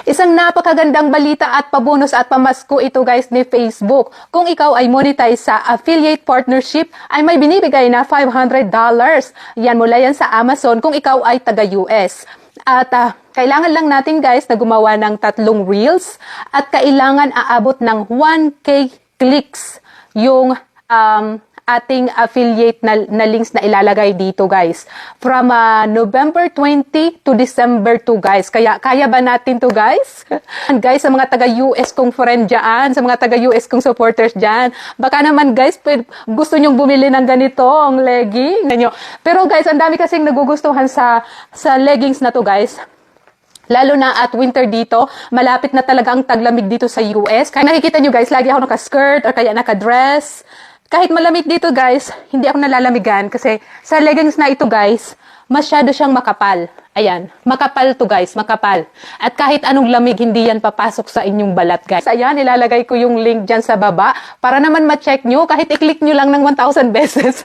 Isang napakagandang balita at pabonus at pamasko ito guys ni Facebook. Kung ikaw ay monetize sa affiliate partnership, ay may binibigay na $500. Yan mula yan sa Amazon kung ikaw ay taga-US. At kailangan lang natin guys na gumawa ng 3 reels at kailangan aabot ng 1K clicks yung ating affiliate na links na ilalagay dito guys. From November 20 to December 2 guys. Kaya ba natin to guys? And guys, sa mga taga-US kong friend dyan, sa mga taga-US kong supporters dyan, baka naman guys, gusto nyong bumili ng ganitong legging. Pero guys, ang dami kasing nagugustuhan sa leggings na to guys. Lalo na at winter dito, malapit na talaga ang taglamig dito sa US. Kaya nakikita nyo guys, lagi ako naka-skirt or kaya naka-dress. Kahit malamig dito guys, hindi ako nalalamigan kasi sa leggings na ito guys, masyado siyang makapal. Ayan, makapal to guys, makapal. At kahit anong lamig, hindi yan papasok sa inyong balat guys. Ayan, ilalagay ko yung link dyan sa baba para naman ma-check nyo kahit i-click nyo lang ng 1,000 beses.